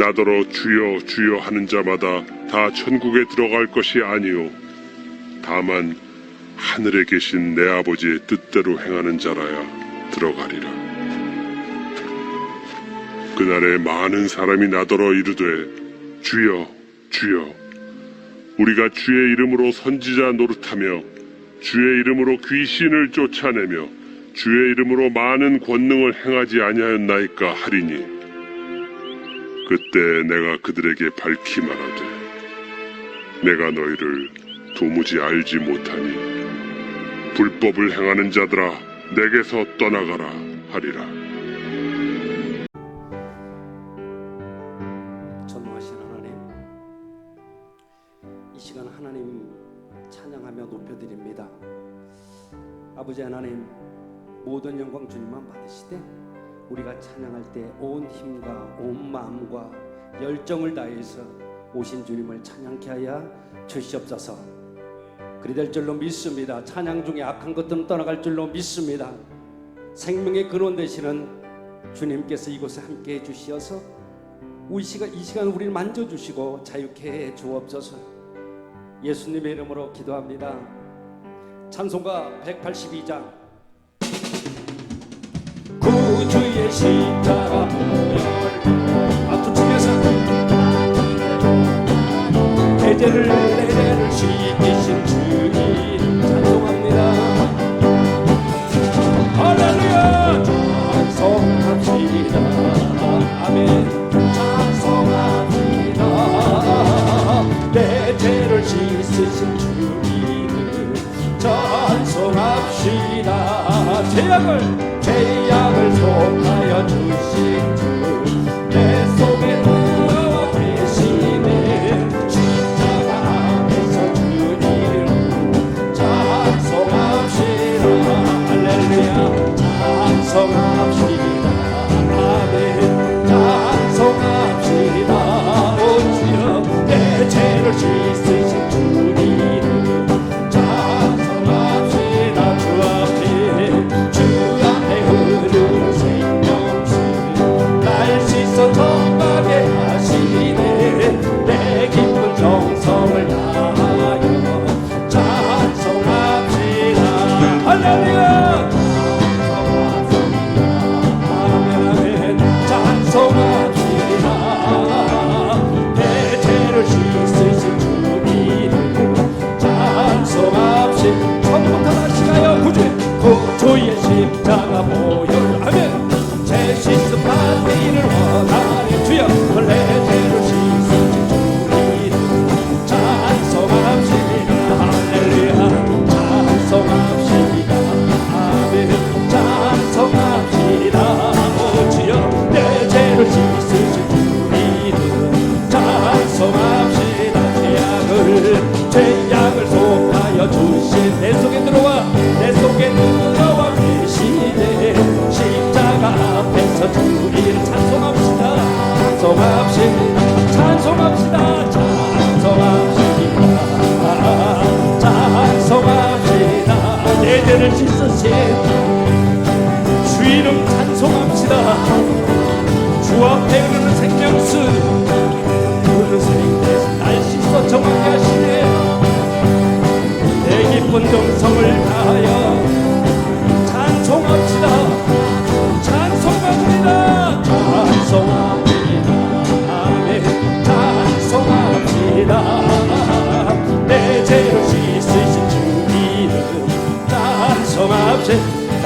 나더러 주여 주여 하는 자마다 다 천국에 들어갈 것이 아니요 다만 하늘에 계신 내 아버지의 뜻대로 행하는 자라야 들어가리라. 그날에 많은 사람이 나더러 이르되 주여 주여 우리가 주의 이름으로 선지자 노릇하며 주의 이름으로 귀신을 쫓아내며 주의 이름으로 많은 권능을 행하지 아니하였나이까 하리니 그때 내가 그들에게 밝히 말하되 내가 너희를 도무지 알지 못하니 불법을 행하는 자들아 내게서 떠나가라 하리라. 전능하신 하나님, 이 시간 하나님 찬양하며 높여드립니다. 아버지 하나님, 모든 영광 주님만 받으시되 우리가 찬양할 때 온 힘과 온 마음과 열정을 다해서 오신 주님을 찬양케 하여 주시옵소서. 그리 될 줄로 믿습니다. 찬양 중에 악한 것들은 떠나갈 줄로 믿습니다. 생명의 근원 되시는 주님께서 이곳에 함께해 주시어서 이 시간 우리를 만져주시고 자유케 해 주옵소서. 예수님의 이름으로 기도합니다. 찬송가 182장 구주의 십자가 보혈 박수 치면서 대제를 내를 시키신 주님 찬송합니다. 할렐루야 찬송합시다. 아멘 찬송합시다. 내 죄를 씻으신 주님을 찬송합시다. 죄악을 속하여 주신 주 내 속에 들어와 계시네. 십자가 앞에서 주님을 찬송합시다. 할렐루야 찬송합시다. 아멘 찬송합시다. 오 주여 내 죄를 씻으신 주님을 찬송합시다. 주 앞에 흐르는 생명수 날 씻어 정하게 하시네. 내 깊은 정성을 다하여 찬송합시다. 할렐루야 아멘 찬송합시다. 내 죄를 씻으신 주님을 찬송합시다. 처음부터 다시 가요. 구주의 십자가 보혈 아멘. 죄 씻음 받기를 원하네. 주여 내 죄를 씻으신 주님을 찬송합시다. 할렐루야 찬송합시다. 아멘 찬송합시다. 오 주여 내 죄를 씻으신 주님을 찬송합시다. 죄악을 속하여 주신 내 속에 들어와 계시네. 십자가 앞에서 주님을 찬송합시다. 찬송합시다. 찬송합시다. 찬송합시다. 내 죄를 씻으신 주 이름 찬송합시다. 주 앞에 흐르는 생명수 흐르는 생명수 날 씻어 정하게 하시네. 내 깊은 정성을 다하여 찬송합시다. 찬송합니다. 찬송합니다. 아멘 찬송합시다. 내 죄를 씻으신 주님을 찬송합시다.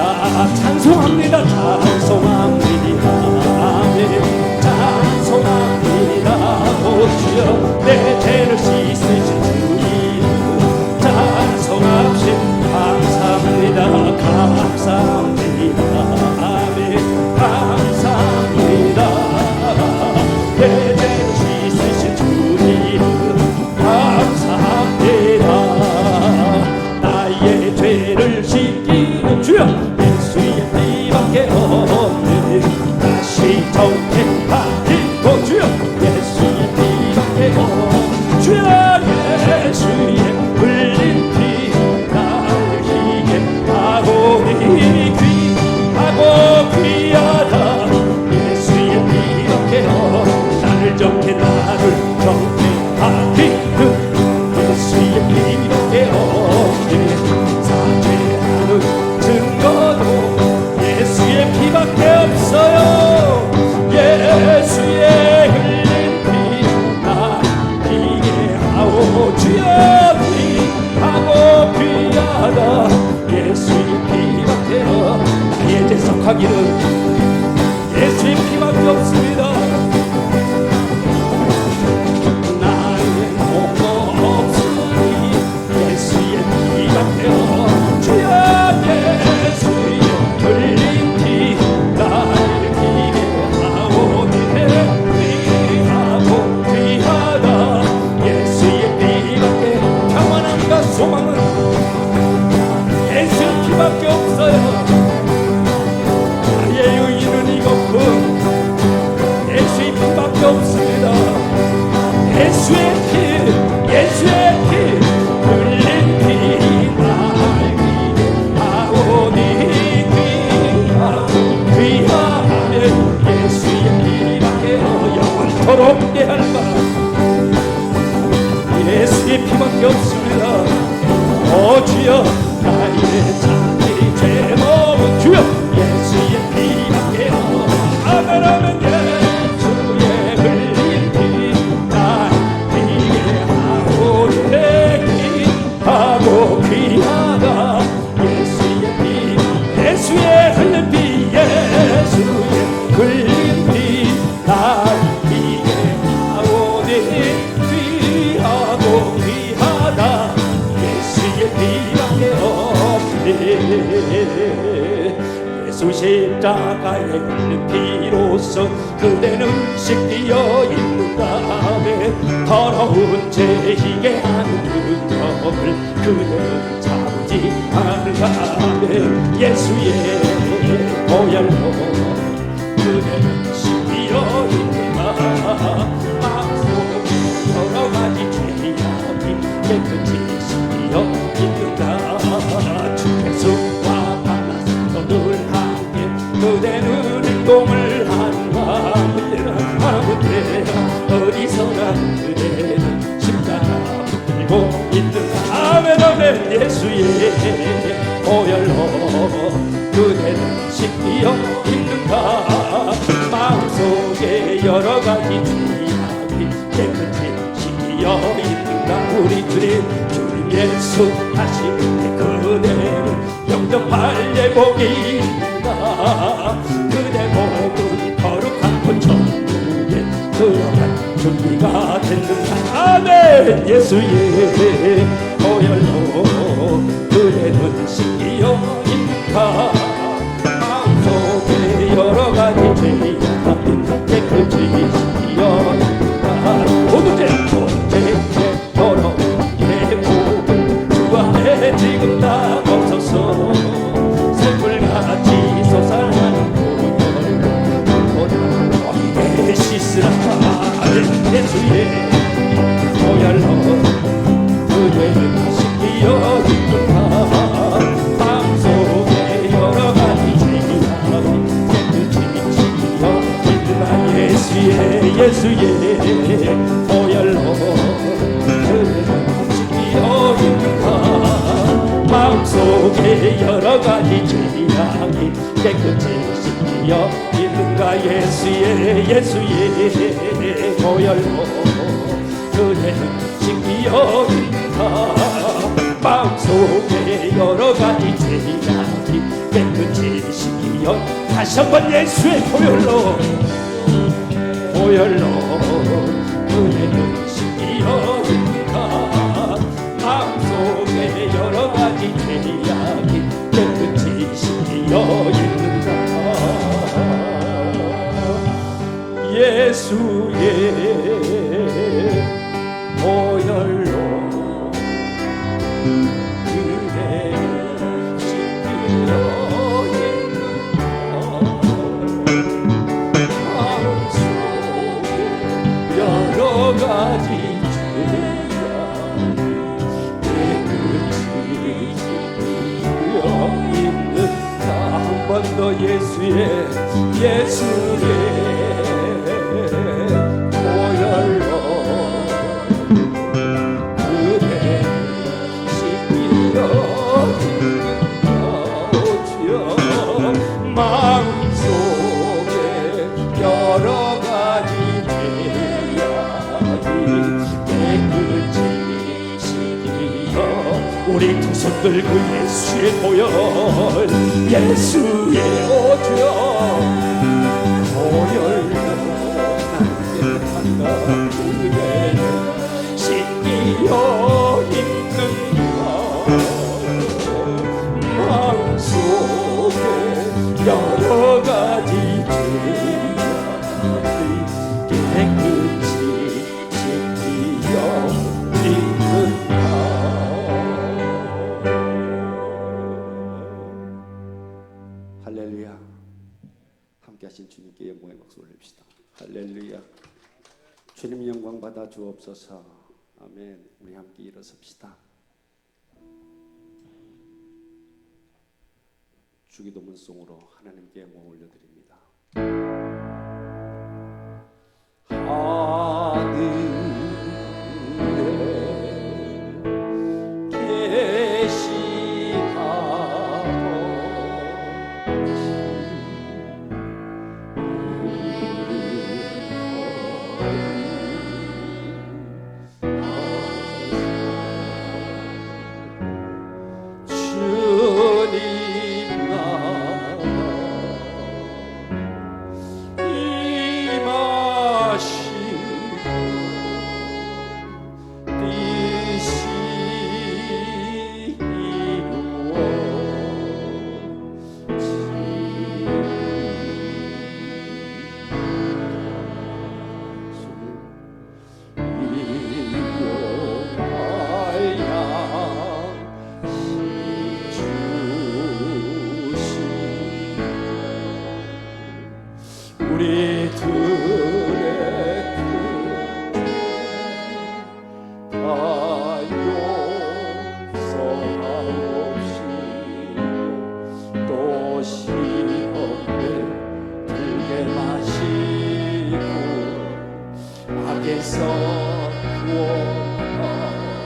고백하기를 예수의 피밖에 없습니다. 나는 뭐고 없으니 예수의 피밖에 주여 예수의 흘린 피 나를 피게 하오니 귀하고 귀하다 예수의 피밖에 평안함과 소망은 예수의 피밖에 없어요. 나의 의인은 이것뿐 예수의 피밖에 없습니다. 예수의 피 예수의 피 흘린 피 나를 피게 하오니 귀하네 예수의 피밖에 영원토록 대할까 예수의 피밖에 없습니다. 주여 나의 자기 제목은 주여 예수의 피밖에 아멘 아멘 예수의 흘린 피 날 피게 하오니 귀하고 귀하다 예수의 피 예수의 흘린 피 예수의 흘린 피 날 피게 하오니 귀하고 귀하다 예수의 피밖에 없네. 예수 십자가에 흘린 피로써 그대는 씻기어 있는다며 더러운 죄이게 하는 능력을 그대는 참지 않는다며 예수의 보혈로 그대는 씻기어 있는다 마음속에 여러 가지 죄악이 깨끗이 씻기어 있는가 주께서와 만나서 늘 함께 그대는 행동을 하는가 그때는 아무 때나 어디서나 그대는 십자가 붙들고 있는가 아멘 아멘 예수의 보혈로 그대는 씻기어 있는가 마음속에 여러 가지 죄악이 깨끗이 씻기어 있는가 우리 주님 예수 하시는 그대는 영접할 예복이 있는가 그대 목은 거룩한 천국에 들어갈 준비가 됐는가 아멘 예수의 보혈로 그대는 씻기어 있는가 마음속에 여러 가지 죄악이 깨끗이 씻기어 있는가 모두째 더러운 지금 다 없어서 샘물같이 솟아나는 보혈로 씻으라 예수의 보혈로 그대는 씻기어 있는가 마음속에 여러 가지 죄악이 깨끗이 씻기어 있는가 예수의 보혈로 그대는 씻기어 있는가 마음속에 여러 가지 죄악이 깨끗이 씻기어 있는가 예수의 보혈로 그대는 씻기어 있는가 마음속에 여러 가지 죄악이 깨끗이 씻기어 다시 한번 예수의 보혈로 그대는 씻기어 있는가 마음속에 여러 가지 죄악이 깨끗이 씻기어 있는가 예수의 보혈로 그대는 씻기어 있는가 마음속에 여러 가지 더 예수의 보혈로 그대 씻기어 주여 마음속에 여러 가지 죄악이 깨끗이 씻기어 우리 두 손 들고 예수의 보혈 예수의 오주여 보혈로 깨끗한가 우리의 씻기어 있는가 마음속에 여러 가지 죄악이 깨끗이 씻기어 있는가. 할렐루야. 함께하신 주님께 영광의 박수 올립시다. 할렐루야. 주님 영광 받아 주옵소서. 아멘. 우리 함께 일어섭시다. 주기도문송으로 하나님께 영광 올려드립니다. 하늘에 계시하고 주님 나라 임하시고 뜻이 우리들의 다 용서하옵시고 또 시험에 들게 마시고 악에서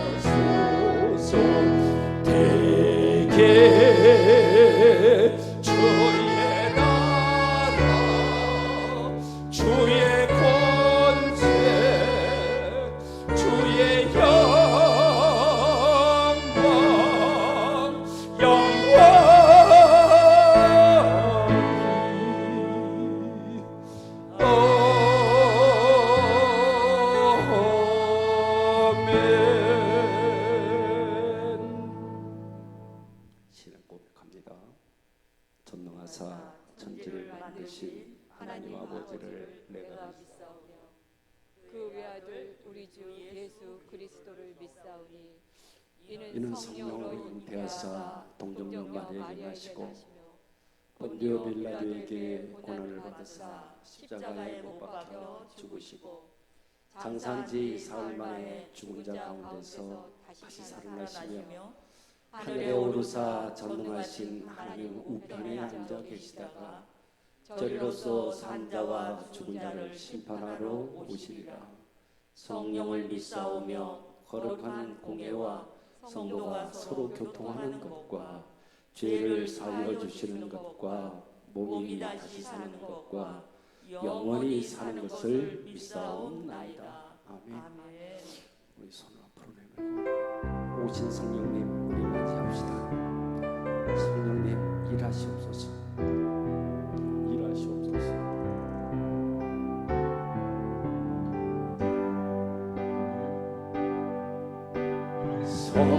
구원하소서. 대개 주의 나라 주의 권세 주의 영광 신앙 고백합니다. 전능하사 천지를 만드신 하나님 아버지를 내가 믿사오며 그 외아들 우리 주 예수 그리스도를 믿사오니 이는 성령으로 잉태하사 동정녀 마리아에게 나시고 본디오 빌라도에게 고난을 받으사 십자가에 못 박혀 죽으시고 장사한 지 사흘 만에 죽은 자 가운데서 다시 살아나시며 하늘에 오르사 전능하신 하나님 우편에 앉아 계시다가 저리로서 산 자와 죽은 자를 심판하러 오시리라. 성령을 믿사오며 거룩한 공예와 성도가 서로 교통하는 것과 죄를 사하여 주시는 것과 몸이 다시 사는 것과 영원히 사는 것을 믿사옵나이다. 아멘. 우리 손을 앞으로 내밀고 오신 성령님 우리 맞이합시다. 성령님 일하시옵소서. 일하시옵소서.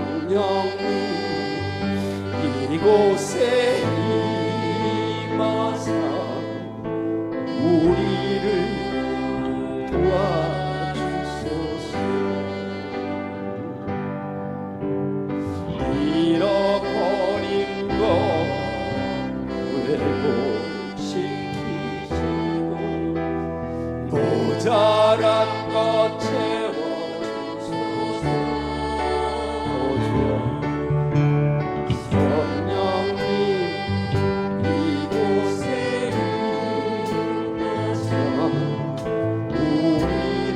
성령님 이곳에 임하사 우리를 도와주소서. 잃어버린 것 회복시키시고 모자란 것 채워주소서. 성령님 이곳에 임하사 우리를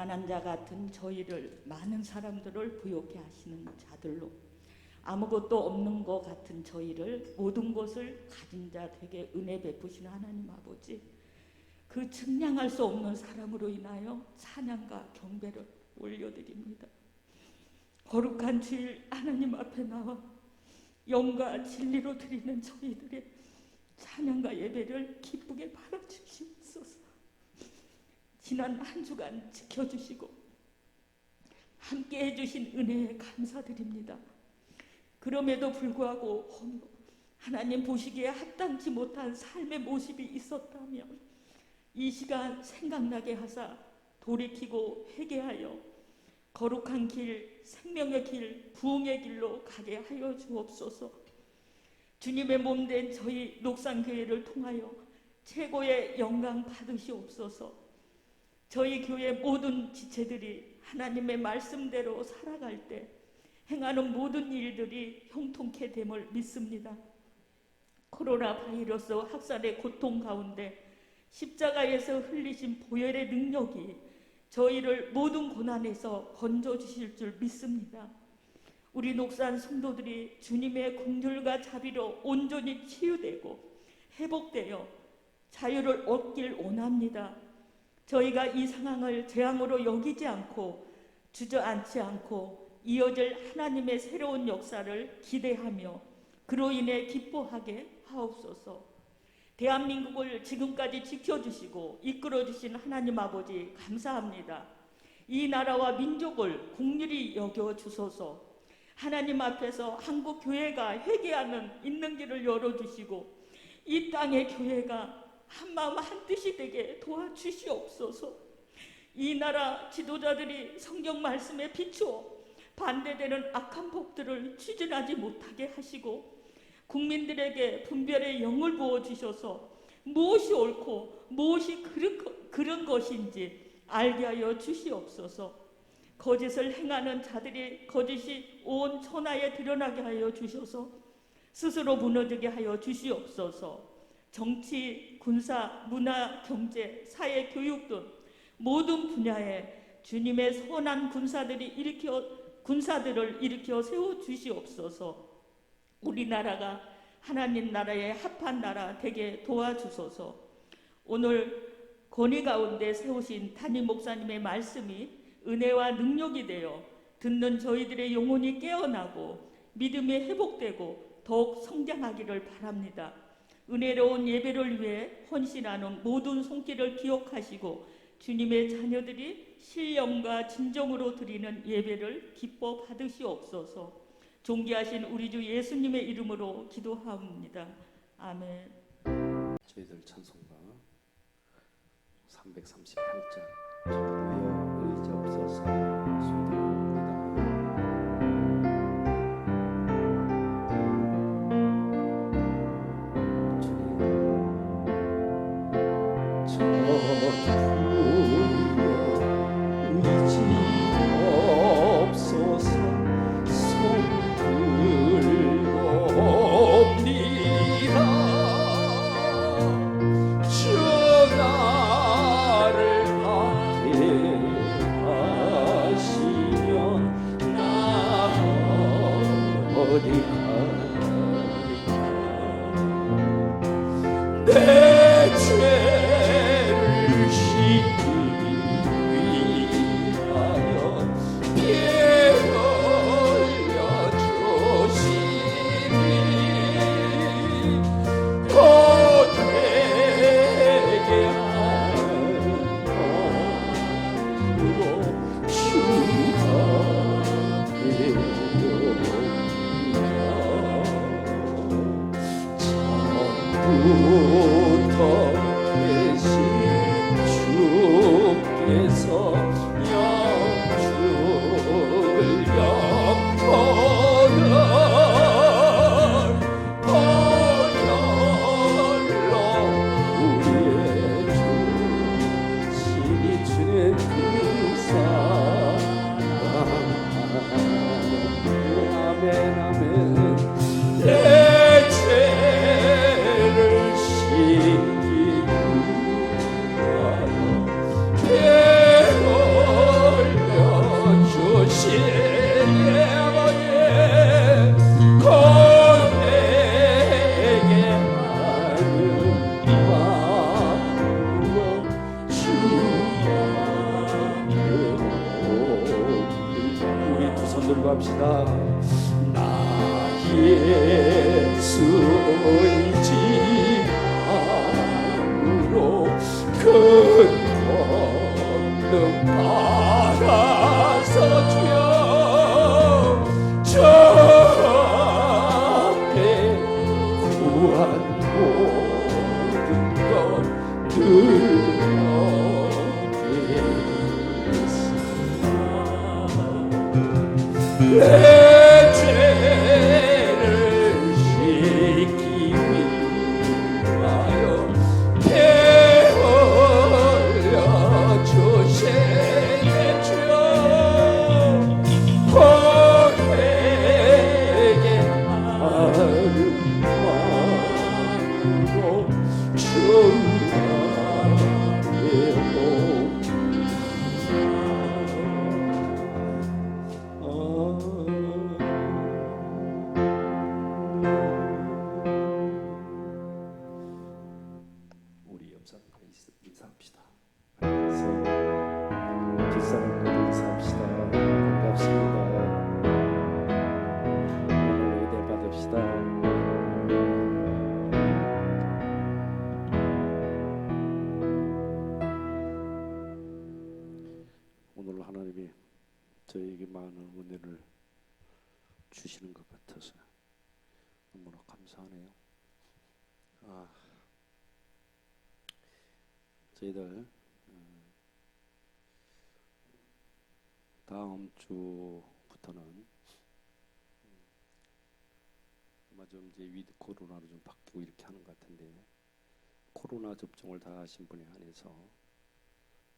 가난한 자 같은 저희를, 많은 사람들을 부욕해 하시는 자들로, 아무것도 없는 것 같은 저희를 모든 것을 가진 자 되게 은혜 베푸시는 하나님 아버지, 그 측량할 수 없는 사람으로 인하여 찬양과 경배를 올려드립니다. 거룩한 주일 하나님 앞에 나와 영과 진리로 드리는 저희들의 찬양과 예배를 기쁘게 받아주시옵소서. 지난 한 주간 지켜주시고 함께 해주신 은혜에 감사드립니다. 그럼에도 불구하고 하나님 보시기에 합당치 못한 삶의 모습이 있었다면 이 시간 생각나게 하사 돌이키고 회개하여 거룩한 길, 생명의 길, 부흥의 길로 가게 하여 주옵소서. 주님의 몸된 저희 녹산교회를 통하여 최고의 영광 받으시옵소서. 저희 교회 모든 지체들이 하나님의 말씀대로 살아갈 때 행하는 모든 일들이 형통케 됨을 믿습니다. 코로나 바이러스 확산의 고통 가운데 십자가에서 흘리신 보혈의 능력이 저희를 모든 고난에서 건져주실 줄 믿습니다. 우리 녹산 성도들이 주님의 긍휼과 자비로 온전히 치유되고 회복되어 자유를 얻길 원합니다. 저희가 이 상황을 재앙으로 여기지 않고 주저앉지 않고 이어질 하나님의 새로운 역사를 기대하며 그로 인해 기뻐하게 하옵소서. 대한민국을 지금까지 지켜주시고 이끌어주신 하나님 아버지 감사합니다. 이 나라와 민족을 긍휼히 여겨주소서. 하나님 앞에서 한국 교회가 회개하는 있는 길을 열어주시고 이 땅의 교회가 한마음 한뜻이 되게 도와주시옵소서. 이 나라 지도자들이 성경 말씀에 비추어 반대되는 악한 법들을 추진하지 못하게 하시고 국민들에게 분별의 영을 부어주셔서 무엇이 옳고 무엇이 그른 것인지 알게 하여 주시옵소서. 거짓을 행하는 자들이 거짓이 온 천하에 드러나게 하여 주셔서 스스로 무너지게 하여 주시옵소서. 정치, 군사, 문화, 경제, 사회, 교육 등 모든 분야에 주님의 선한 군사들을 일으켜 세워 주시옵소서. 우리나라가 하나님 나라의 합한 나라 되게 도와주소서. 오늘 권위 가운데 세우신 담임 목사님의 말씀이 은혜와 능력이 되어 듣는 저희들의 영혼이 깨어나고 믿음이 회복되고 더욱 성장하기를 바랍니다. 은혜로운 예배를 위해 헌신하는 모든 손길을 기억하시고 주님의 자녀들이 신령과 진정으로 드리는 예배를 기뻐 받으시옵소서. 존귀하신 우리 주 예수님의 이름으로 기도하옵니다. 아멘. 저희들 찬송가 338장 모여 의자 없어서 순종합니다. 내 죄를 씻기 위하여 피 흘려 주시니 곧 회개하여 주가 되옵니다. 부터 계신 주께서 영주를 영혼을 보혈로 우리의 주 신이 주는 그 사랑. 아멘 아멘. 내 죄를 씻기 위하여 피 흘려 합시다. 나의 수지 암으로 큰 권능 받아서 주여 저 앞에 구한 모든 것 드러내겠습니다. 내 죄를 씻기 위하여 피 흘려 주신 내 주여 고백의 아름만으로 우리 옆 사람과 인사합시다. 그래서 뒷사람과 인사합시다. 반갑습니다. 은혜 받읍시다. 오늘 하나님이 저에게 많은 은혜를 주시는 것 같아서 너무나 감사하네요. 저희들 다음 주부터는 아마 좀 이제 위드 코로나로 좀 바뀌고 이렇게 하는 것 같은데, 코로나 접종을 다 하신 분에 한해서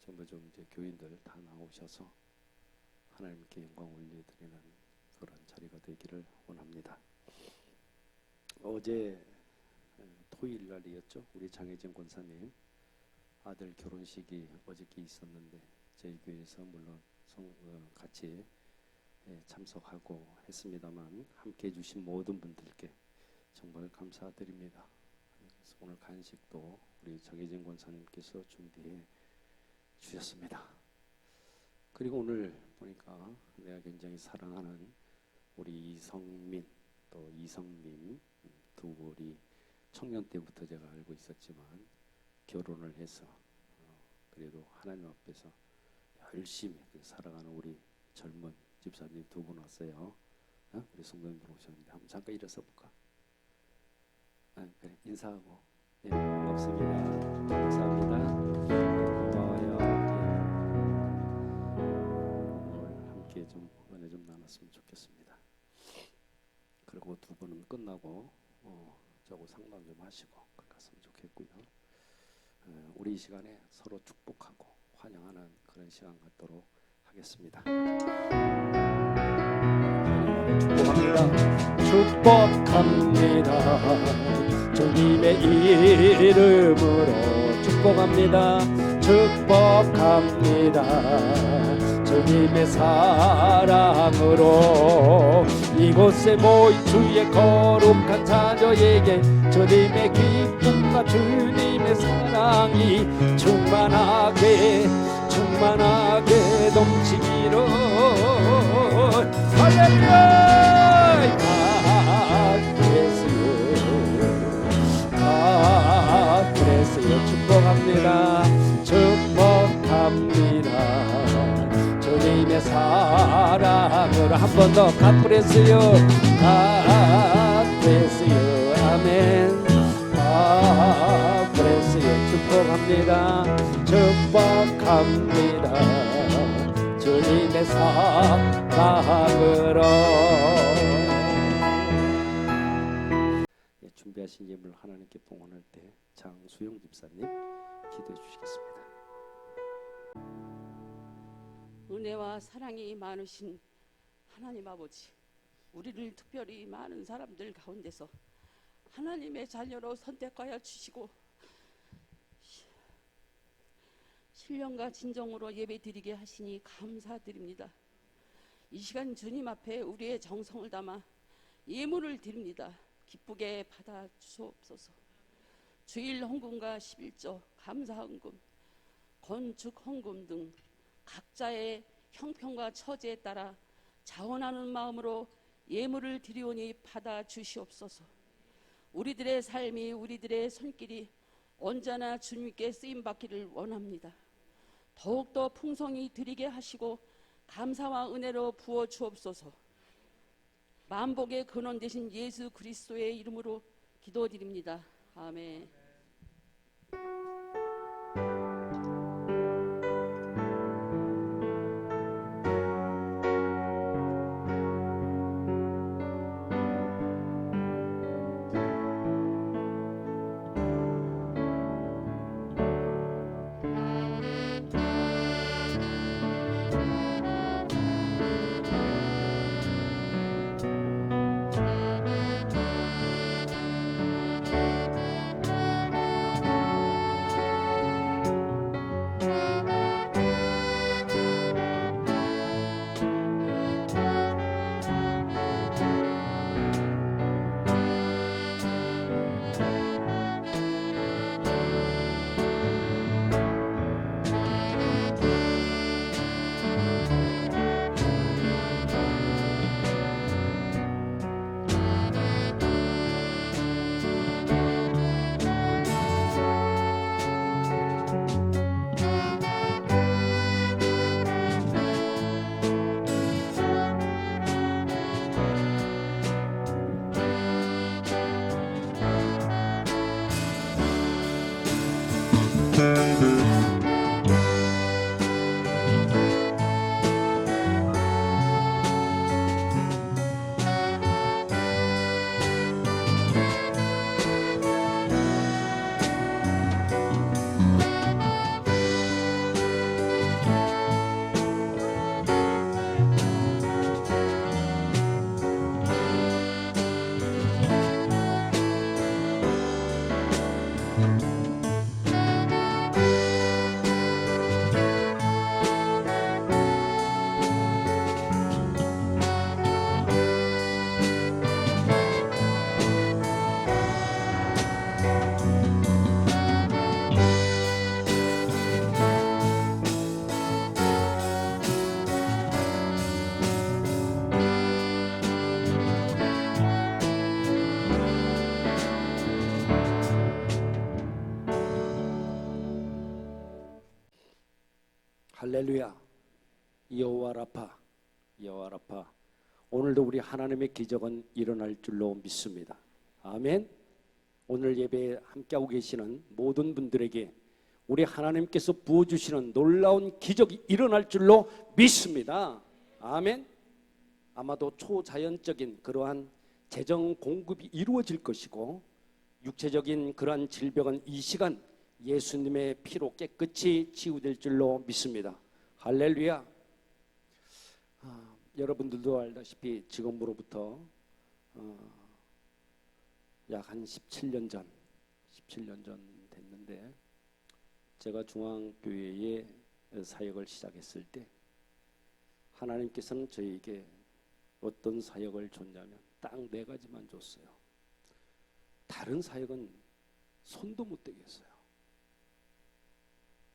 전부 좀 이제 교인들 다 나오셔서 하나님께 영광 올려드리는 그런 자리가 되기를 원합니다. 어제 토요일 날이었죠. 우리 장혜진 권사님 아들 결혼식이 어저께 있었는데 저희 교회에서 물론 같이 참석하고 했습니다만 함께 해주신 모든 분들께 정말 감사드립니다. 그래서 오늘 간식도 우리 장혜진 권사님께서 준비해 주셨습니다. 그리고 오늘 보니까 내가 굉장히 사랑하는 우리 이성민 또 이성림 두 분이 청년 때부터 제가 알고 있었지만 결혼을 해서 그래도 하나님 앞에서 열심히 살아가는 우리 젊은 집사님 두 분 왔어요. 우리 성도님들 오셨는데 한번 잠깐 일어서 볼까? 그래, 인사하고. 네, 반갑습니다. 감사합니다. 고마워요. 오늘 함께 좀 은혜 좀 나눴으면 좋겠습니다. 그리고 두 분은 끝나고 저하고 상담 좀 하시고 갔으면 좋겠고요. 우리 이 시간에 서로 축복하고 환영하는 그런 시간 갖도록 하겠습니다. 축복합니다. 주님의 이름으로 축복합니다. 축복합니다. 주님의 사랑으로 이곳에 모인 주의 거룩한 자녀에게 주님의 기쁨과 주님의 사랑이 충만하게 넘치기를. 할렐루야. 그래서요 축복합니다. 축복합니다. 주님의 사랑으로 한 번 더 갓브레스요 아멘. 갓브레스요 축복합니다. 축복합니다. 주님의 사랑으로. 준비하신 예물 하나님께 봉헌할 때 장수영 집사님 기도해 주시겠습니다. 은혜와 사랑이 많으신 하나님 아버지, 우리를 특별히 많은 사람들 가운데서 하나님의 자녀로 선택하여 주시고 신령과 진정으로 예배드리게 하시니 감사드립니다. 이 시간 주님 앞에 우리의 정성을 담아 예물을 드립니다. 기쁘게 받아 주옵소서. 주일 헌금과 11조, 감사 헌금, 건축 헌금 등 각자의 형편과 처지에 따라 자원하는 마음으로 예물을 드리오니 받아 주시옵소서. 우리들의 삶이, 우리들의 손길이 언제나 주님께 쓰임 받기를 원합니다. 더욱더 풍성히 드리게 하시고 감사와 은혜로 부어 주옵소서. 만복의 근원 되신 예수 그리스도의 이름으로 기도드립니다. 아멘. 할렐루야. 여호와 라파, 여호와 라파. 오늘도 우리 하나님의 기적은 일어날 줄로 믿습니다. 아멘. 오늘 예배에 함께하고 계시는 모든 분들에게 우리 하나님께서 부어주시는 놀라운 기적이 일어날 줄로 믿습니다. 아멘. 아마도 초자연적인 그러한 재정 공급이 이루어질 것이고 육체적인 그러한 질병은 이 시간 예수님의 피로 깨끗이 치유될 줄로 믿습니다. 할렐루야. 여러분들도 알다시피 지금으로부터 약 한 17년 전 됐는데 제가 중앙교회에 사역을 시작했을 때 하나님께서는 저에게 어떤 사역을 줬냐면 딱 4가지만 줬어요. 다른 사역은 손도 못 대게 했어요.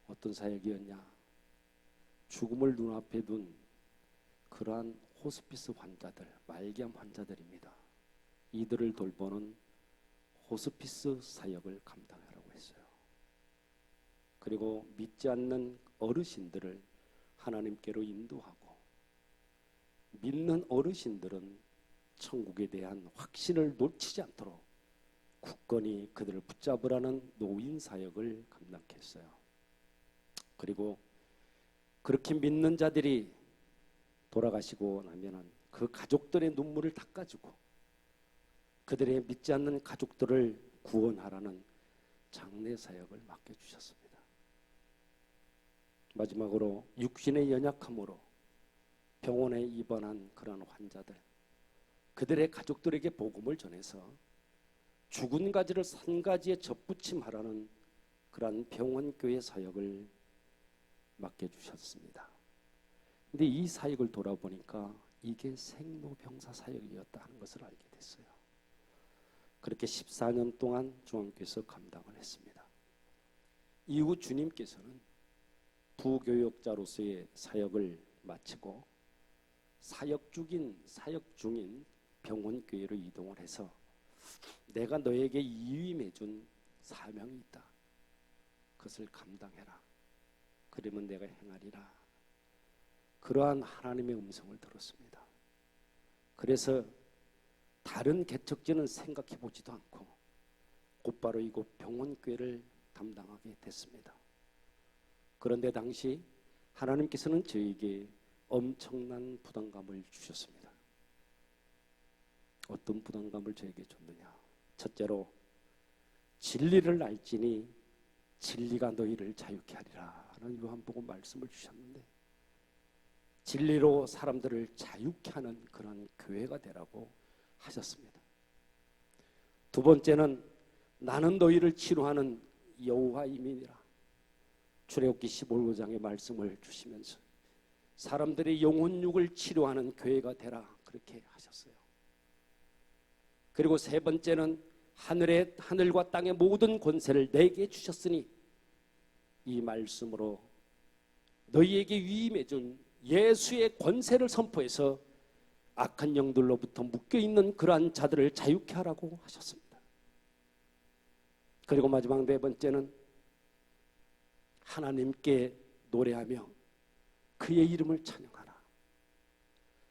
어떤 사역이었냐? 죽음을 눈앞에 둔 그러한 호스피스 환자들, 말기암 환자들입니다. 이들을 돌보는 호스피스 사역을 감당하라고 했어요. 그리고 믿지 않는 어르신들을 하나님께로 인도하고 믿는 어르신들은 천국에 대한 확신을 놓치지 않도록 굳건히 그들을 붙잡으라는 노인 사역을 감당케 했어요. 그리고 그렇게 믿는 자들이 돌아가시고 나면은 그 가족들의 눈물을 닦아주고 그들의 믿지 않는 가족들을 구원하라는 장례 사역을 맡겨주셨습니다. 마지막으로 육신의 연약함으로 병원에 입원한 그런 환자들, 그들의 가족들에게 복음을 전해서 죽은 가지를 산 가지에 접붙임하라는 그러한 병원교회 사역을 맡겨주셨습니다. 근데 이 사역을 돌아보니까 이게 생로병사 사역이었다 하는 것을 알게 됐어요. 그렇게 14년 동안 중앙교회에서 감당을 했습니다. 이후 주님께서는 부교역자로서의 사역을 마치고 사역 중인 병원 교회로 이동을 해서 내가 너에게 위임해준 사명이 있다. 그것을 감당해라. 그러면 내가 행하리라. 그러한 하나님의 음성을 들었습니다. 그래서 다른 개척지는 생각해 보지도 않고 곧바로 이곳 병원교회를 담당하게 됐습니다. 그런데 당시 하나님께서는 저에게 엄청난 부담감을 주셨습니다. 어떤 부담감을 저에게 줬느냐? 첫째로 진리를 알지니 진리가 너희를 자유케 하리라 라는 요한복음 말씀을 주셨는데, 진리로 사람들을 자유케 하는 그런 교회가 되라고 하셨습니다. 두 번째는 나는 너희를 치료하는 여호와이민이라, 출애굽기 15장의 말씀을 주시면서 사람들의 영혼육을 치료하는 교회가 되라 그렇게 하셨어요. 그리고 세 번째는 하늘과 땅의 모든 권세를 내게 주셨으니 이 말씀으로 너희에게 위임해 준 예수의 권세를 선포해서 악한 영들로부터 묶여있는 그러한 자들을 자유케 하라고 하셨습니다. 그리고 마지막 네 번째는 하나님께 노래하며 그의 이름을 찬양하라.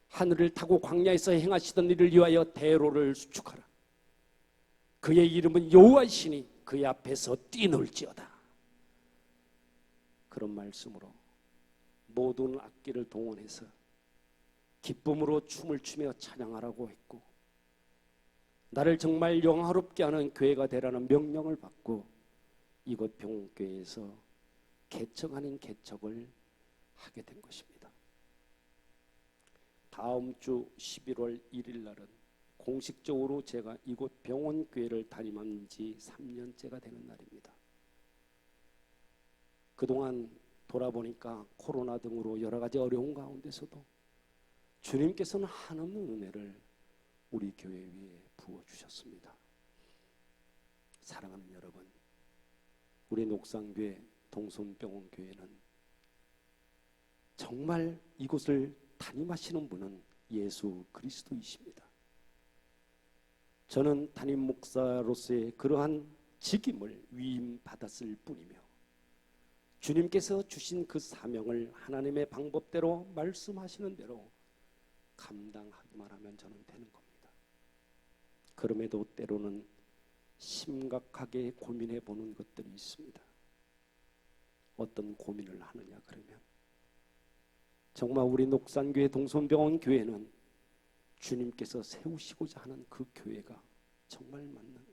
하늘을 타고 광야에서 행하시던 일을 위하여 대로를 수축하라. 그의 이름은 여호와이시니 그의 앞에서 뛰놀지어다. 그런 말씀으로 모든 악기를 동원해서 기쁨으로 춤을 추며 찬양하라고 했고, 나를 정말 영화롭게 하는 교회가 되라는 명령을 받고 이곳 병원교회에서 개척 아닌 개척을 하게 된 것입니다. 다음 주 11월 1일 날은 공식적으로 제가 이곳 병원교회를 담임한 지 3년째가 되는 날입니다. 그동안 돌아보니까 코로나 등으로 여러 가지 어려운 가운데서도 주님께서는 한없는 은혜를 우리 교회 위에 부어주셨습니다. 사랑하는 여러분, 우리 녹산교회 동손병원교회는 정말 이곳을 담임하시는 분은 예수 그리스도이십니다. 저는 담임 목사로서의 그러한 직임을 위임받았을 뿐이며 주님께서 주신 그 사명을 하나님의 방법대로 말씀하시는 대로 감당하기만 하면 저는 되는 겁니다. 그럼에도 때로는 심각하게 고민해 보는 것들이 있습니다. 어떤 고민을 하느냐 그러면, 정말 우리 녹산교회 동손병원 교회는 주님께서 세우시고자 하는 그 교회가 정말 맞는가?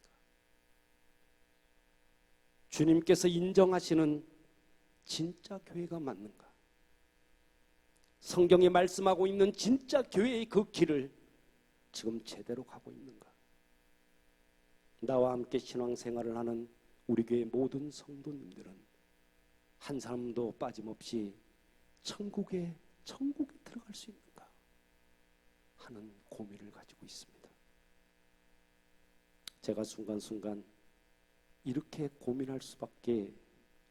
주님께서 인정하시는 진짜 교회가 맞는가? 성경에 말씀하고 있는 진짜 교회의 그 길을 지금 제대로 가고 있는가? 나와 함께 신앙생활을 하는 우리 교회 모든 성도님들은 한 사람도 빠짐없이 천국에 들어갈 수 있는가 하는 고민을 가지고 있습니다. 제가 순간순간 이렇게 고민할 수밖에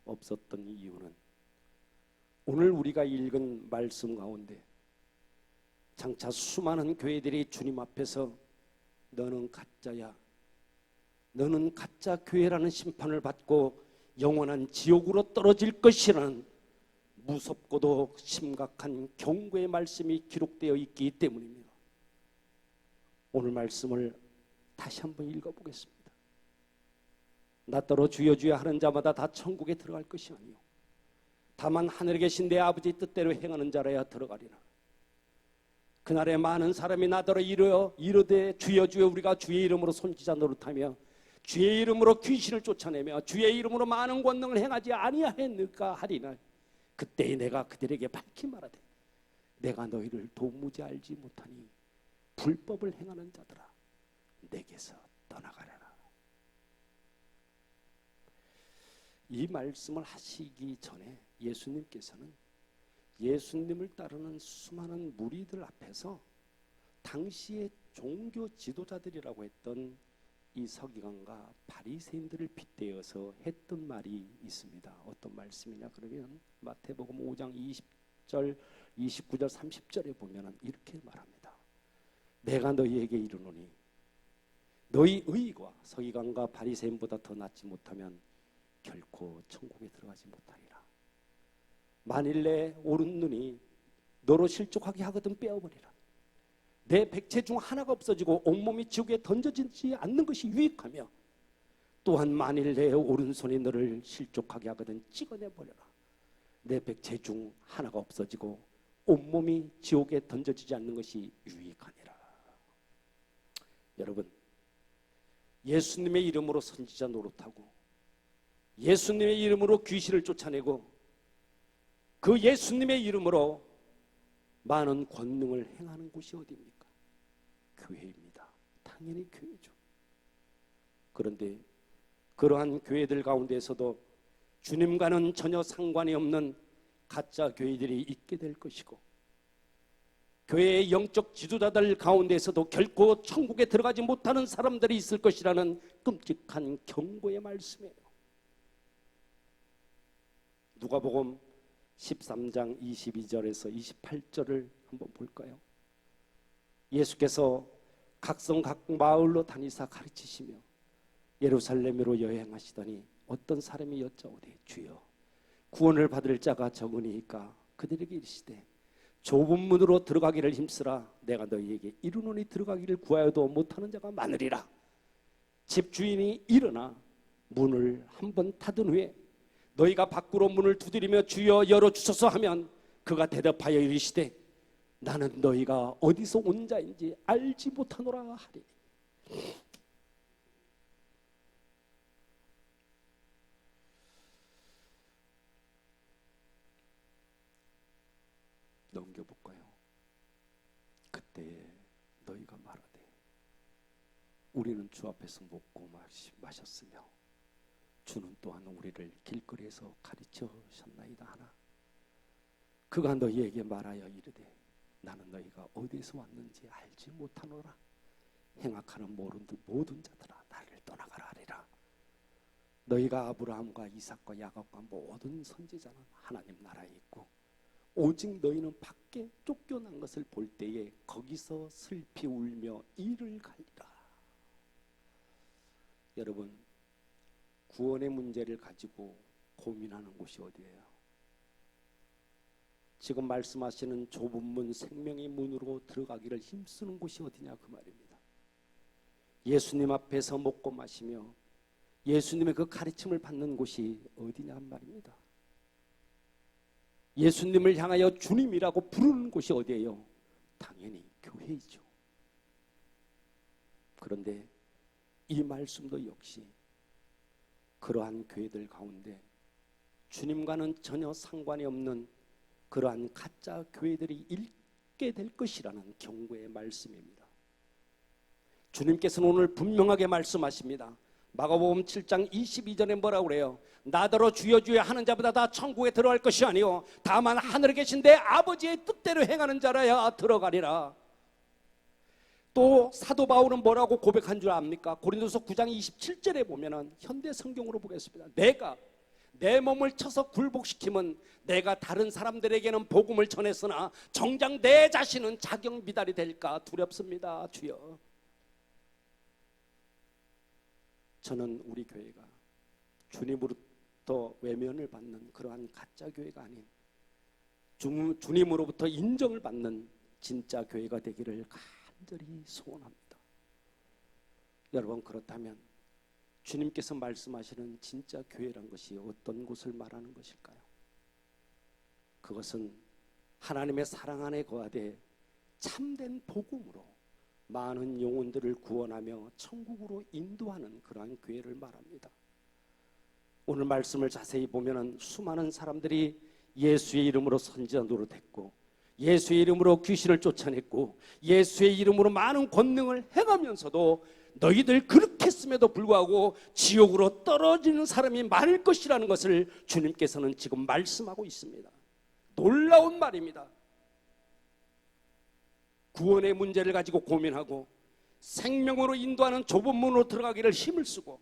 없었던 이유는 오늘 우리가 읽은 말씀 가운데 장차 수많은 교회들이 주님 앞에서 너는 가짜야, 너는 가짜 교회라는 심판을 받고 영원한 지옥으로 떨어질 것이라는 무섭고도 심각한 경고의 말씀이 기록되어 있기 때문입니다. 오늘 말씀을 다시 한번 읽어보겠습니다. 나 따로 주여 주여 하는 자마다 다 천국에 들어갈 것이 아니요 다만 하늘에 계신 내 아버지 뜻대로 행하는 자라야 들어가리라. 그날에 많은 사람이 나더러 이르되 주여 주여 우리가 주의 이름으로 선지자 노릇하며 주의 이름으로 귀신을 쫓아내며 주의 이름으로 많은 권능을 행하지 아니하였느까 하리나. 그때 내가 그들에게 밝히 말하되 내가 너희를 도무지 알지 못하니 불법을 행하는 자들아 내게서 떠나가라. 이 말씀을 하시기 전에 예수님께서는 예수님을 따르는 수많은 무리들 앞에서 당시의 종교 지도자들이라고 했던 이 서기관과 바리새인들을 빗대어서 했던 말이 있습니다. 어떤 말씀이냐 그러면 마태복음 5장 20절 29절 30절에 보면 이렇게 말합니다. 내가 너희에게 이르노니 너희 의가 서기관과 바리새인보다 더 낫지 못하면 결코 천국에 들어가지 못하리라. 만일 내 오른 눈이 너로 실족하게 하거든 빼어버리라. 내 백체 중 하나가 없어지고 온몸이 지옥에 던져지지 않는 것이 유익하며 또한 만일 내 오른손이 너를 실족하게 하거든 찍어내버려라. 내 백체 중 하나가 없어지고 온몸이 지옥에 던져지지 않는 것이 유익하니라. 여러분, 예수님의 이름으로 선지자 노릇하고 예수님의 이름으로 귀신을 쫓아내고 그 예수님의 이름으로 많은 권능을 행하는 곳이 어디입니까? 교회입니다. 당연히 교회죠. 그런데 그러한 교회들 가운데서도 주님과는 전혀 상관이 없는 가짜 교회들이 있게 될 것이고 교회의 영적 지도자들 가운데서도 결코 천국에 들어가지 못하는 사람들이 있을 것이라는 끔찍한 경고의 말씀이에요. 누가복음 13장 22절에서 28절을 한번 볼까요? 예수께서 각성 각 마을로 다니사 가르치시며 예루살렘으로 여행하시더니 어떤 사람이 여짜오되 주여 구원을 받을 자가 적으니까 그들에게 이르시되 좁은 문으로 들어가기를 힘쓰라. 내가 너희에게 이르노니 들어가기를 구하여도 못하는 자가 많으리라. 집주인이 일어나 문을 한번 닫은 후에 너희가 밖으로 문을 두드리며 주여 열어주소서 하면 그가 대답하여 이르시되 나는 너희가 어디서 온 자인지 알지 못하노라 하리니. 넘겨볼까요? 그때 너희가 말하되 우리는 주 앞에서 먹고 마셨으며 주는 또한 우리를 길거리에서 가르치셨나이다 하나 그가 너희에게 말하여 이르되 나는 너희가 어디서 왔는지 알지 못하노라. 행악하는 모든 자들아 나를 떠나가라 하리라. 너희가 아브라함과 이삭과 야곱과 모든 선지자는 하나님 나라에 있고 오직 너희는 밖에 쫓겨난 것을 볼 때에 거기서 슬피 울며 이를 갈리라. 여러분, 구원의 문제를 가지고 고민하는 곳이 어디예요? 지금 말씀하시는 좁은 문, 생명의 문으로 들어가기를 힘쓰는 곳이 어디냐 그 말입니다. 예수님 앞에서 먹고 마시며 예수님의 그 가르침을 받는 곳이 어디냐 말입니다. 예수님을 향하여 주님이라고 부르는 곳이 어디예요? 당연히 교회이죠. 그런데 이 말씀도 역시 그러한 교회들 가운데 주님과는 전혀 상관이 없는 그러한 가짜 교회들이 있게 될 것이라는 경고의 말씀입니다. 주님께서는 오늘 분명하게 말씀하십니다. 마가복음 7장 22절에 뭐라고 그래요? 나더러 주여 주여 하는 자보다 다 천국에 들어갈 것이 아니요 다만 하늘에 계신 내 아버지의 뜻대로 행하는 자라야 들어가리라. 또 사도 바울은 뭐라고 고백한 줄 압니까? 고린도서 9장 27절에 보면은 현대 성경으로 보겠습니다. 내가 내 몸을 쳐서 굴복시키면 내가 다른 사람들에게는 복음을 전했으나 정작 내 자신은 자격 미달이 될까 두렵습니다. 주여. 저는 우리 교회가 주님으로부터 외면을 받는 그러한 가짜 교회가 아닌 주님으로부터 인정을 받는 진짜 교회가 되기를 간절히 소원합니다. 여러분, 그렇다면 주님께서 말씀하시는 진짜 교회란 것이 어떤 곳을 말하는 것일까요? 그것은 하나님의 사랑 안에 거하되 참된 복음으로 많은 영혼들을 구원하며 천국으로 인도하는 그러한 교회를 말합니다. 오늘 말씀을 자세히 보면 수많은 사람들이 예수의 이름으로 선지자 노릇했고 예수의 이름으로 귀신을 쫓아냈고 예수의 이름으로 많은 권능을 행하면서도 너희들 그렇게 했음에도 불구하고 지옥으로 떨어지는 사람이 많을 것이라는 것을 주님께서는 지금 말씀하고 있습니다. 놀라운 말입니다. 구원의 문제를 가지고 고민하고 생명으로 인도하는 좁은 문으로 들어가기를 힘을 쓰고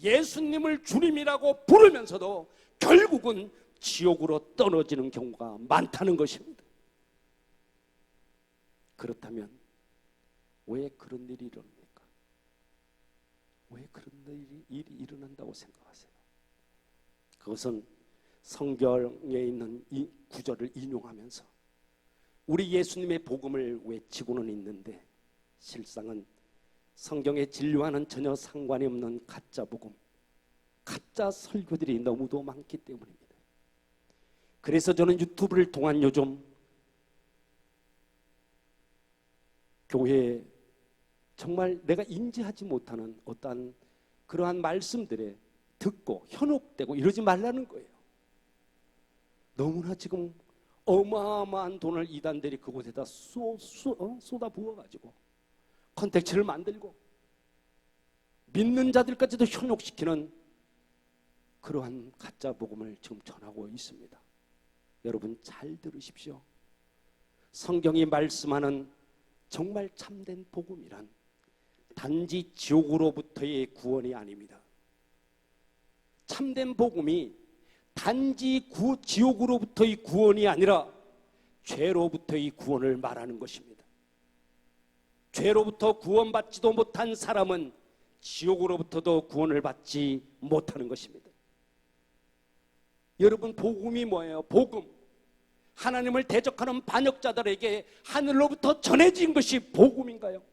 예수님을 주님이라고 부르면서도 결국은 지옥으로 떨어지는 경우가 많다는 것입니다. 그렇다면 왜 그런 일이 일어납니까? 왜 그런 일이 일어난다고 생각하세요? 그것은 성경에 있는 이 구절을 인용하면서 우리 예수님의 복음을 외치고는 있는데 실상은 성경의 진리와는 전혀 상관이 없는 가짜 복음, 가짜 설교들이 너무도 많기 때문입니다. 그래서 저는 유튜브를 통한 요즘 교회에 정말 내가 인지하지 못하는 어떠한 그러한 말씀들에 듣고 현혹되고 이러지 말라는 거예요. 너무나 지금 어마어마한 돈을 이단들이 그곳에다 쏟아 부어가지고 컨텐츠를 만들고 믿는 자들까지도 현혹시키는 그러한 가짜 복음을 지금 전하고 있습니다. 여러분 잘 들으십시오. 성경이 말씀하는 정말 참된 복음이란 단지 지옥으로부터의 구원이 아닙니다. 참된 복음이 단지 지옥으로부터의 구원이 아니라 죄로부터의 구원을 말하는 것입니다. 죄로부터 구원받지도 못한 사람은 지옥으로부터도 구원을 받지 못하는 것입니다. 여러분 복음이 뭐예요? 복음, 하나님을 대적하는 반역자들에게 하늘로부터 전해진 것이 복음인가요?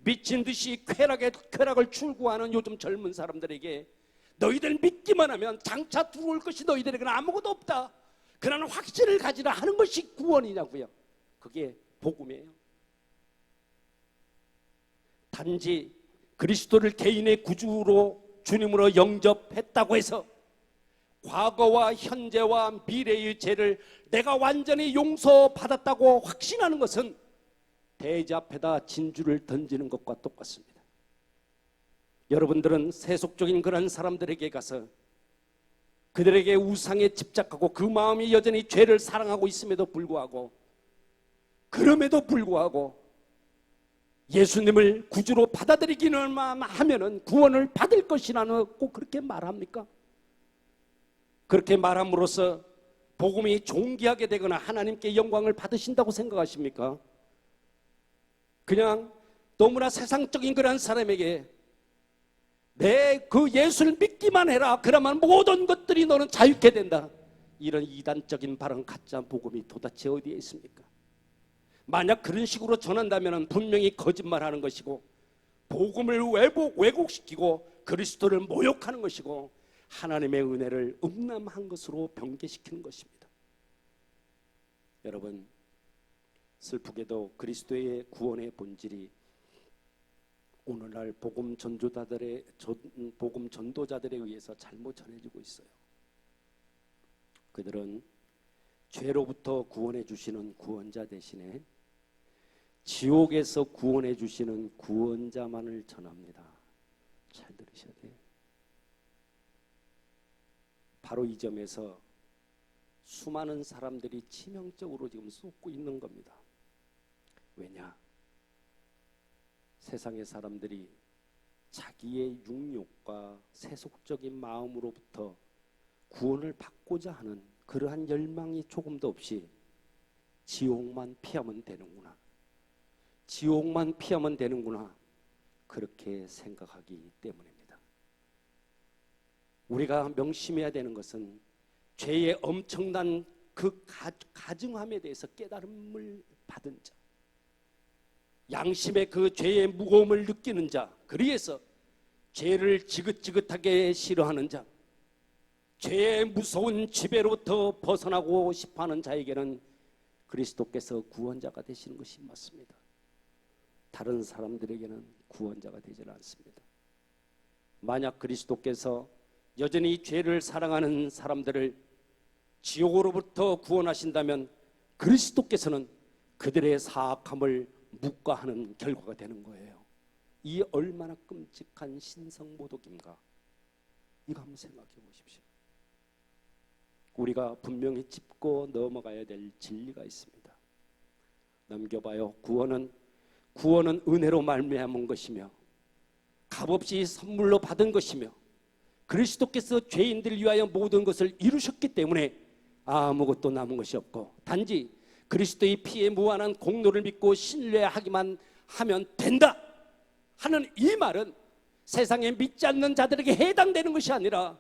미친 듯이 쾌락을 추구하는 요즘 젊은 사람들에게 너희들 믿기만 하면 장차 들어올 것이 너희들에게는 아무것도 없다, 그러나 확신을 가지라 하는 것이 구원이냐고요. 그게 복음이에요. 단지 그리스도를 개인의 구주로 주님으로 영접했다고 해서 과거와 현재와 미래의 죄를 내가 완전히 용서받았다고 확신하는 것은 대지 앞에다 진주를 던지는 것과 똑같습니다. 여러분들은 세속적인 그런 사람들에게 가서 그들에게 우상에 집착하고 그 마음이 여전히 죄를 사랑하고 있음에도 불구하고, 그럼에도 불구하고 예수님을 구주로 받아들이기만 하면은 구원을 받을 것이라는 꼭 그렇게 말합니까? 그렇게 말함으로써 복음이 존귀하게 되거나 하나님께 영광을 받으신다고 생각하십니까? 그냥 너무나 세상적인 그런 사람에게 내 그 예수를 믿기만 해라, 그러면 모든 것들이 너는 자유케 된다, 이런 이단적인 발언, 가짜 복음이 도대체 어디에 있습니까? 만약 그런 식으로 전한다면 분명히 거짓말하는 것이고 복음을 왜곡시키고 그리스도를 모욕하는 것이고 하나님의 은혜를 음란한 것으로 변개시키는 것입니다. 여러분, 슬프게도 그리스도의 구원의 본질이 오늘날 복음 전도자들에 의해서 잘못 전해지고 있어요. 그들은 죄로부터 구원해 주시는 구원자 대신에 지옥에서 구원해 주시는 구원자만을 전합니다. 잘 들으셔야 돼요. 바로 이 점에서 수많은 사람들이 치명적으로 지금 쏟고 있는 겁니다. 왜냐? 세상의 사람들이 자기의 육욕과 세속적인 마음으로부터 구원을 받고자 하는 그러한 열망이 조금도 없이 지옥만 피하면 되는구나, 지옥만 피하면 되는구나, 그렇게 생각하기 때문입니다. 우리가 명심해야 되는 것은 죄의 엄청난 그 가증함에 대해서 깨달음을 받은 자, 양심의 그 죄의 무거움을 느끼는 자, 그리해서 죄를 지긋지긋하게 싫어하는 자, 죄의 무서운 지배로부터 벗어나고 싶어하는 자에게는 그리스도께서 구원자가 되시는 것이 맞습니다. 다른 사람들에게는 구원자가 되지 않습니다. 만약 그리스도께서 여전히 죄를 사랑하는 사람들을 지옥으로부터 구원하신다면 그리스도께서는 그들의 사악함을 묵과하는 결과가 되는 거예요. 이 얼마나 끔찍한 신성모독인가, 이거 한번 생각해 보십시오. 우리가 분명히 짚고 넘어가야 될 진리가 있습니다. 넘겨봐요. 구원은 은혜로 말미암은 것이며 값없이 선물로 받은 것이며 그리스도께서 죄인들을 위하여 모든 것을 이루셨기 때문에 아무것도 남은 것이 없고, 단지 그리스도의 피에 무한한 공로를 믿고 신뢰하기만 하면 된다 하는 이 말은 세상에 믿지 않는 자들에게 해당되는 것이 아니라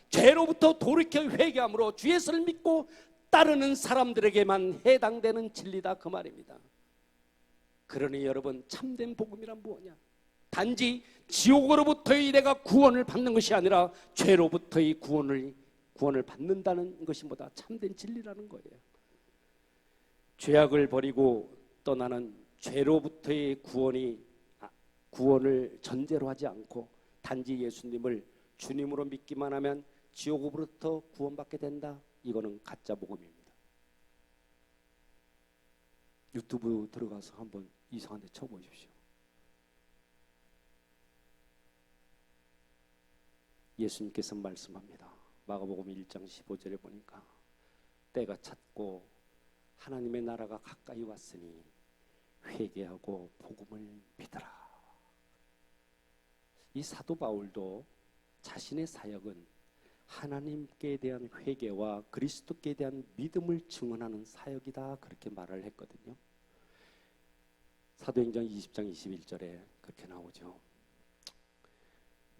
죄로부터 돌이켜 회개함으로 주 예수를 믿고 따르는 사람들에게만 해당되는 진리다 그 말입니다. 그러니 여러분, 참된 복음이란 무엇이냐? 단지 지옥으로부터의 내가 구원을 받는 것이 아니라 죄로부터의 구원을 받는다는 것이 뭐다? 참된 진리라는 거예요. 죄악을 버리고 떠나는 죄로부터의 구원을 전제로 하지 않고 단지 예수님을 주님으로 믿기만 하면 지옥으로부터 구원받게 된다. 이거는 가짜 복음입니다. 유튜브 들어가서 한번 이상한 데 쳐보십시오. 예수님께서 말씀합니다. 마가복음 1장 15절에 보니까 때가 찼고 하나님의 나라가 가까이 왔으니 회개하고 복음을 믿으라. 이 사도 바울도 자신의 사역은 하나님께 대한 회개와 그리스도께 대한 믿음을 증언하는 사역이다 그렇게 말을 했거든요. 사도행전 20장 21절에 그렇게 나오죠.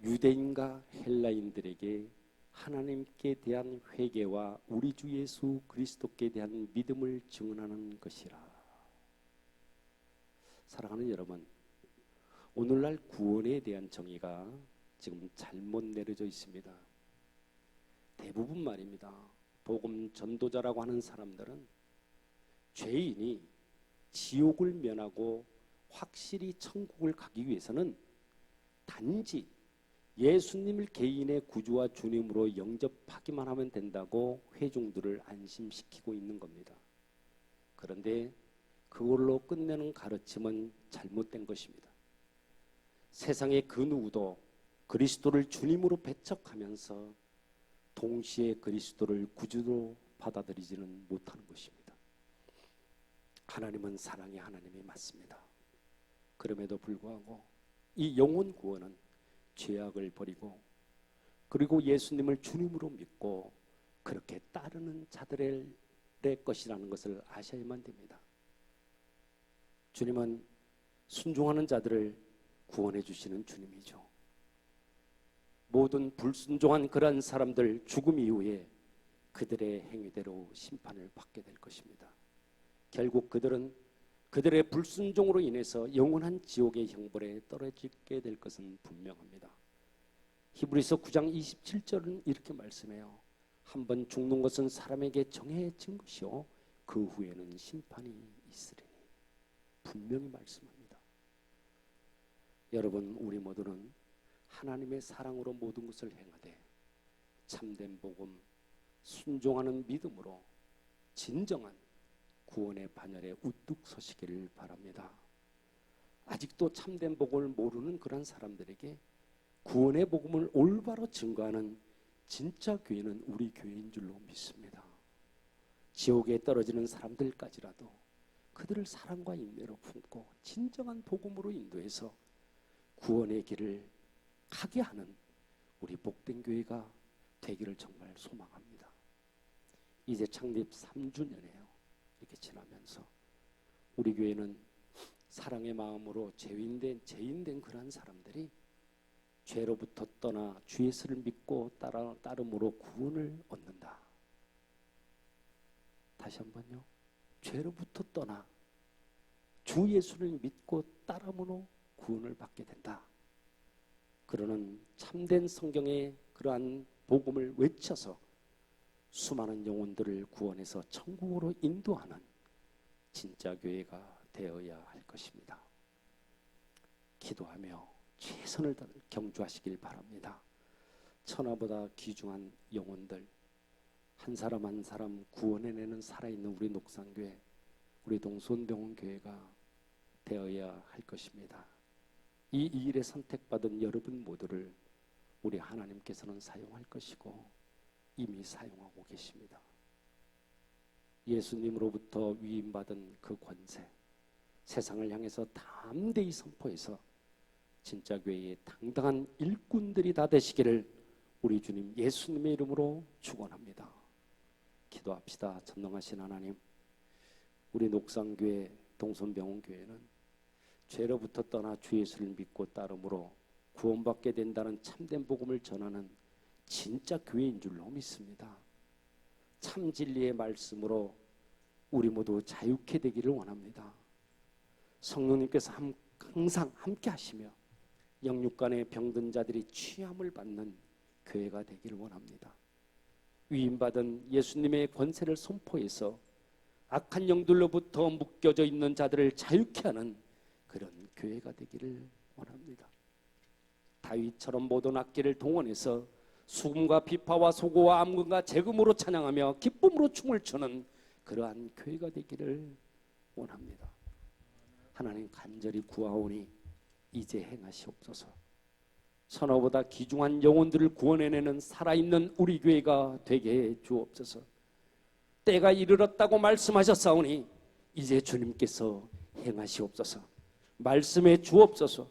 유대인과 헬라인들에게 하나님께 대한 회개와 우리 주 예수 그리스도께 대한 믿음을 증언하는 것이라. 사랑하는 여러분, 오늘날 구원에 대한 정의가 지금 잘못 내려져 있습니다. 대부분 말입니다. 복음 전도자라고 하는 사람들은 죄인이 지옥을 면하고 확실히 천국을 가기 위해서는 단지 예수님을 개인의 구주와 주님으로 영접하기만 하면 된다고 회중들을 안심시키고 있는 겁니다. 그런데 그걸로 끝내는 가르침은 잘못된 것입니다. 세상의 그 누구도 그리스도를 주님으로 배척하면서 동시에 그리스도를 구주로 받아들이지는 못하는 것입니다. 하나님은 사랑의 하나님이 맞습니다. 그럼에도 불구하고 이 영혼 구원은 죄악을 버리고 그리고 예수님을 주님으로 믿고 그렇게 따르는 자들의 것이라는 것을 아셔야만 됩니다. 주님은 순종하는 자들을 구원해 주시는 주님이죠. 모든 불순종한 그러한 사람들 죽음 이후에 그들의 행위대로 심판을 받게 될 것입니다. 결국 그들은 그들의 불순종으로 인해서 영원한 지옥의 형벌에 떨어지게 될 것은 분명합니다. 히브리서 9장 27절은 이렇게 말씀해요. 한번 죽는 것은 사람에게 정해진 것이요 그 후에는 심판이 있으리니. 분명히 말씀합니다. 여러분, 우리 모두는 하나님의 사랑으로 모든 것을 행하되 참된 복음, 순종하는 믿음으로 진정한 구원의 반열에 우뚝 서시기를 바랍니다. 아직도 참된 복음을 모르는 그런 사람들에게 구원의 복음을 올바로 증거하는 진짜 교회는 우리 교회인 줄로 믿습니다. 지옥에 떨어지는 사람들까지라도 그들을 사랑과 인내로 품고 진정한 복음으로 인도해서 구원의 길을 가게 하는 우리 복된 교회가 되기를 정말 소망합니다. 이제 창립 3주년이에요. 이렇게 지나면서 우리 교회는 사랑의 마음으로 죄인된 그러한 사람들이 죄로부터 떠나 주 예수를 믿고 따름으로 구원을 얻는다. 다시 한번요. 죄로부터 떠나 주 예수를 믿고 따름으로 구원을 받게 된다. 그러는 참된 성경의 그러한 복음을 외쳐서 수많은 영혼들을 구원해서 천국으로 인도하는 진짜 교회가 되어야 할 것입니다. 기도하며 최선을 다해 경주하시길 바랍니다. 천하보다 귀중한 영혼들 한 사람 한 사람 구원해내는 살아있는 우리 녹산교회, 우리 동수원병원교회가 되어야 할 것입니다. 이 일에 선택받은 여러분 모두를 우리 하나님께서는 사용할 것이고 이미 사용하고 계십니다. 예수님으로부터 위임받은 그 권세, 세상을 향해서 담대히 선포해서 진짜 교회의 당당한 일꾼들이 다 되시기를 우리 주님 예수님의 이름으로 축원합니다. 기도합시다. 전능하신 하나님, 우리 녹산교회 동선병원교회는 죄로부터 떠나 주 예수를 믿고 따름으로 구원받게 된다는 참된 복음을 전하는 진짜 교회인 줄로 믿습니다. 참 진리의 말씀으로 우리 모두 자유케 되기를 원합니다. 성령님께서 항상 함께 하시며 영육간의 병든 자들이 취함을 받는 교회가 되기를 원합니다. 위임받은 예수님의 권세를 선포해서 악한 영들로부터 묶여져 있는 자들을 자유케 하는 그런 교회가 되기를 원합니다. 다윗처럼 모든 악기를 동원해서 수금과 비파와 소고와 암금과 재금으로 찬양하며 기쁨으로 춤을 추는 그러한 교회가 되기를 원합니다. 하나님 간절히 구하오니 이제 행하시옵소서. 선어보다 귀중한 영혼들을 구원해내는 살아있는 우리 교회가 되게 해 주옵소서. 때가 이르렀다고 말씀하셨사오니 이제 주님께서 행하시옵소서. 말씀해 주옵소서.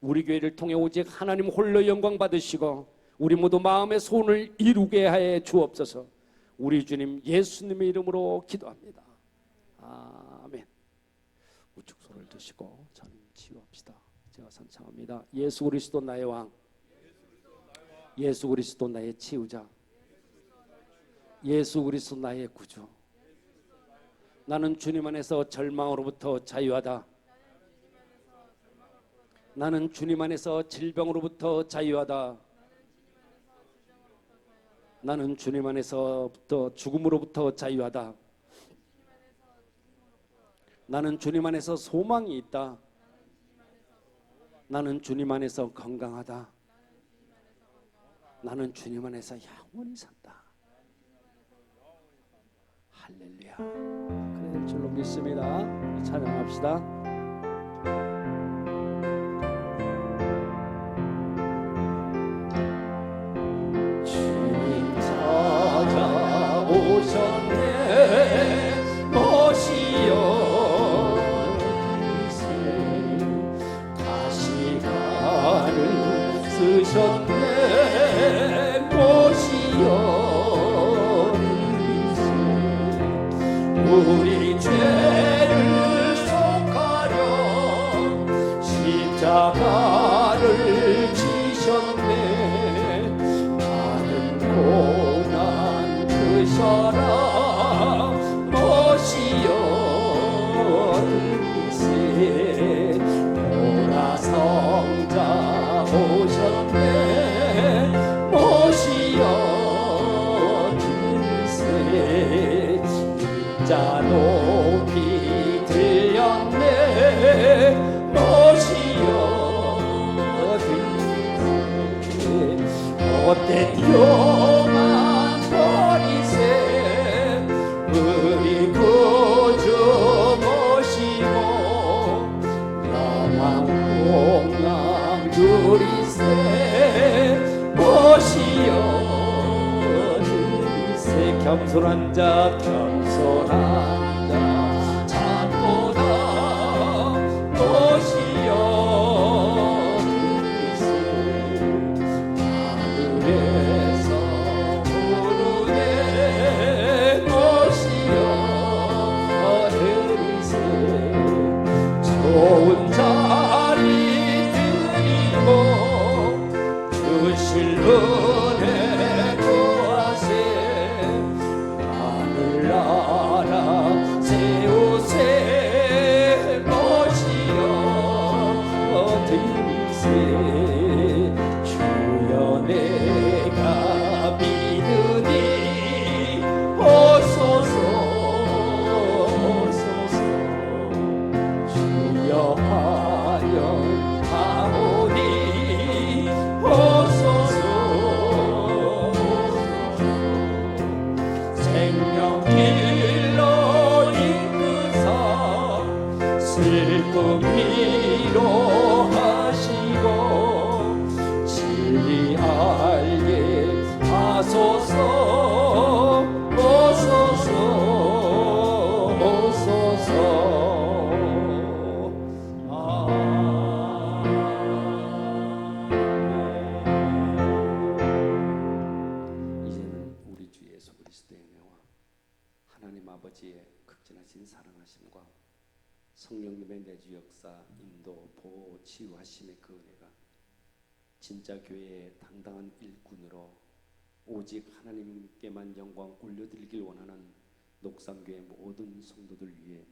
우리 교회를 통해 오직 하나님 홀로 영광 받으시고 우리 모두 마음의 소원을 이루게 하여 주옵소서. 우리 주님 예수님의 이름으로 기도합니다. 아멘. 우측 손을 드시고 저는 치유합시다. 제가 선창합니다. 예수 그리스도 나의 왕, 예수 그리스도 나의 치유자, 예수 그리스도 나의 구주. 나는 주님 안에서 절망으로부터 자유하다. 나는 주님 안에서 질병으로부터 자유하다. 나는 주님 안에서부터 죽음으로부터 자유하다. 나는 주님 안에서 소망이 있다. 나는 주님 안에서 건강하다. 나는 주님 안에서 영원히 산다. 할렐루야. 그래 될 줄로 믿습니다. 찬양합시다. 주님 찾아오셨네 모시여 다시 가를 쓰셨네 모시여 우리 죄를 속하려 십자가를 지셨네. 많은 고난 드셔라 모시여 들으세. 보라성자 오셨네 모시여 들으세. 자 높이 들렸네 모시여 들으세. 못된 교만 버리세. 우리 구주 모시고 영광 공양 누리세 모시여 들으세. 겸손한 자 겸손한 자 찾고다 모시여 들으세. 하늘에서 부르네 모시여 들으세. 좋은 자리 드리고 주실 은혜 구하세. 하늘나라 아버지의 극진하신 사랑하심과 성령님의 내주 역사, 인도, 보호, 치유하심의 그 은혜가 진짜 교회의 당당한 일꾼으로 오직 하나님께만 영광 올려드리길 원하는 녹삼교회 모든 성도들 위해,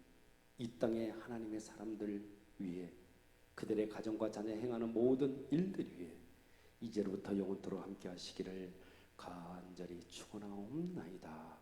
이 땅의 하나님의 사람들 위해, 그들의 가정과 자녀 행하는 모든 일들 위해 이제로부터 영원토록 함께 하시기를 간절히 축원하옵나이다.